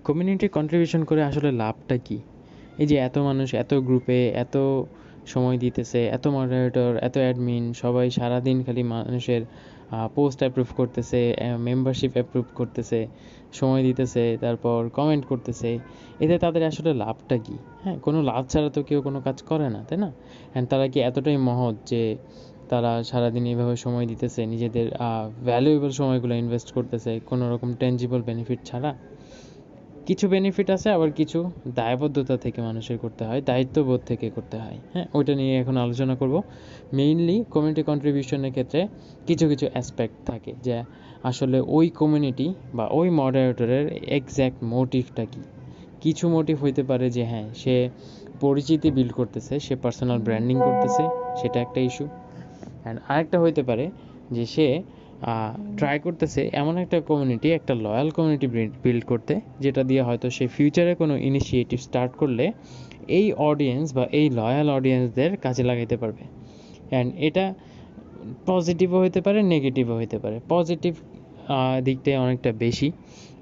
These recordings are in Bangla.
কমিউনিটি কন্ট্রিবিউশন করে আসলে লাভটা কি? এই যে এত মানুষ এত গ্রুপে এত সময় দিতেছে, এত মডারেটর, এত অ্যাডমিন, সবাই সারাদিন খালি মানুষের পোস্ট অ্যাপ্রুভ করতেছে, মেম্বারশিপ অ্যাপ্রুভ করতেছে, সময় দিতেছে, তারপর কমেন্ট করতেছে। এতে তাদের আসলে লাভটা কি? হ্যাঁ, কোনো লাভ ছাড়া তো কেউ কোনো কাজ করে না, তাই না? অ্যান্ড তারা কি এতটাই মহৎ যে তারা সারাদিন এইভাবে সময় দিতেছে, নিজেদের ভ্যালুয়েবল সময়গুলো ইনভেস্ট করতেছে কোনো রকম টেনজিবল বেনিফিট ছাড়া? কিছু বেনিফিট আছে, আবার কিছু দায়বদ্ধতা থেকে মানুষের করতে হয়, দায়িত্ববোধ থেকে করতে হয়। হ্যাঁ, ওইটা নিয়ে এখন আলোচনা করব। মেইনলি কমিউনিটি কন্ট্রিবিউশনের ক্ষেত্রে কিছু কিছু অ্যাসপেক্ট থাকে যে আসলে ওই কমিউনিটি বা ওই মডারেটরের এক্স্যাক্ট মোটিভটা কী। কিছু মোটিভ হইতে পারে যে হ্যাঁ, সে পরিচিতি বিল্ড করতেছে, সে পার্সোনাল ব্র্যান্ডিং করতেছে, সেটা একটা ইস্যু। অ্যান্ড আরেকটা হইতে পারে যে সে ট্রাই করতেছে এমন একটা কমিউনিটি, একটা লয়াল কমিউনিটি বিল্ড করতে, যেটা দিয়ে হয়তো সে ফিউচারে কোনো ইনিশিয়েটিভ স্টার্ট করলে এই অডিয়েন্স বা এই লয়াল অডিয়েন্সদের কাজে লাগাইতে পারবে। অ্যান্ড এটা পজিটিভও হতে পারে, নেগেটিভও হতে পারে। পজিটিভ দিকটাই অনেকটা বেশি,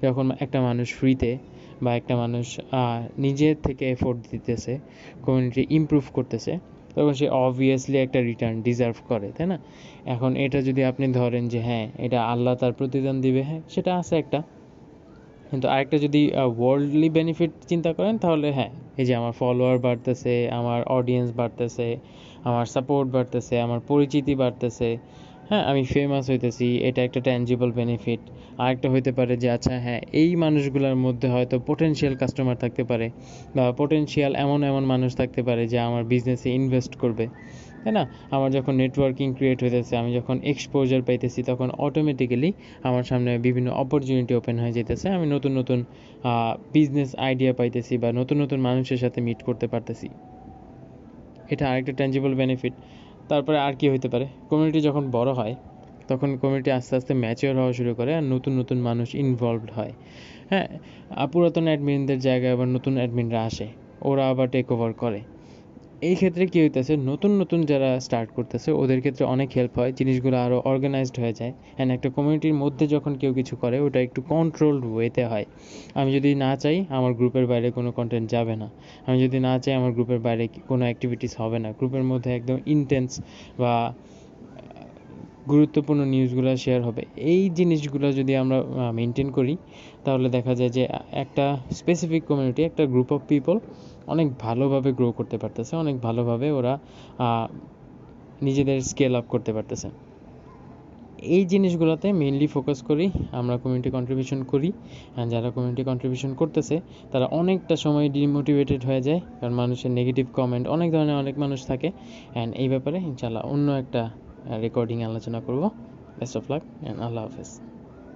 যখন একটা মানুষ ফ্রিতে বা একটা মানুষ নিজের থেকে এফোর্ট দিতেছে, কমিউনিটি ইমপ্রুভ করতেছে, তখন সে অবভিয়াসলি একটা রিটার্ন ডিজার্ভ করে, তাই না? এখন এটা যদি আপনি ধরেন যে হ্যাঁ, এটা আল্লাহ তার প্রতিদান দিবে, হ্যাঁ, সেটা আছে একটা। কিন্তু আরেকটা যদি ওয়ার্ল্ডলি বেনিফিট চিন্তা করেন, তাহলে হ্যাঁ, এই যে আমার ফলোয়ার বাড়তেছে, আমার অডিয়েন্স বাড়তেছে, আমার সাপোর্ট বাড়তেছে, আমার পরিচিতি বাড়তেছে, হ্যাঁ, আমি ফেমাস হইতেছি, এটা একটা ট্যানজিবল বেনিফিট। আরেকটা হইতে পারে যে আচ্ছা হ্যাঁ, এই মানুষগুলোর মধ্যে হয়তো পোটেনশিয়াল কাস্টমার থাকতে পারে, বা পোটেনশিয়াল এমন এমন মানুষ থাকতে পারে যে আমার বিজনেসে ইনভেস্ট করবে, তাই না? আমার যখন নেটওয়ার্কিং ক্রিয়েট হইতেছে, আমি যখন এক্সপোজার পাইতেছি, তখন অটোমেটিক্যালি আমার সামনে বিভিন্ন অপরচুনিটি ওপেন হয়ে যেতেছে, আমি নতুন নতুন বিজনেস আইডিয়া পাইতেছি বা নতুন নতুন মানুষের সাথে মিট করতে পারতেছি। এটা আরেকটা ট্যানজিবল বেনিফিট। তারপরে আর কি হইতে পারে, কমিউনিটি যখন বড় হয় তখন কমিউনিটি আস্তে আস্তে ম্যাচিওর হওয়া শুরু করে, আর নতুন নতুন মানুষ ইনভলভড হয়। হ্যাঁ, পুরাতন অ্যাডমিনদের জায়গায় আবার নতুন অ্যাডমিনরা আসে, ওরা আবার টেক ওভার করে। এই ক্ষেত্রে কী হইতেছে, নতুন নতুন যারা স্টার্ট করতেছে ওদের ক্ষেত্রে অনেক হেল্প হয়, জিনিসগুলো আরও অর্গানাইজড হয়ে যায়। অ্যান্ড একটা কমিউনিটির মধ্যে যখন কেউ কিছু করে, ওটা একটু কন্ট্রোলড ওয়েতে হয়। আমি যদি না চাই আমার গ্রুপের বাইরে কোনো কন্টেন্ট যাবে না, আমি যদি না চাই আমার গ্রুপের বাইরে কোনো অ্যাক্টিভিটিস হবে না, গ্রুপের মধ্যে একদম ইন্টেন্স বা গুরুত্বপূর্ণ নিউজগুলো শেয়ার হবে, এই জিনিসগুলো যদি আমরা মেনটেন করি, তাহলে দেখা যায় যে একটা স্পেসিফিক কমিউনিটি, একটা গ্রুপ অফ পিপল অনেক ভালোভাবে গ্রো করতে পারতেছে, অনেক ভালোভাবে ওরা নিজেদের স্কেল আপ করতে পারতেছে। এই জিনিসগুলোতে মেইনলি ফোকাস করি আমরা, কমিউনিটি কন্ট্রিবিউশন করি। অ্যান্ড যারা কমিউনিটি কন্ট্রিবিউশন করতেছে তারা অনেকটা সময় ডিমোটিভেটেড হয়ে যায়, কারণ মানুষের নেগেটিভ কমেন্ট, অনেক ধরনের অনেক মানুষ থাকে। অ্যান্ড এই ব্যাপারে ইনশাল্লাহ অন্য একটা রেকর্ডিং আলোচনা করব। বেস্ট অফ লাক অ্যান্ড আল্লাহ হাফেজ।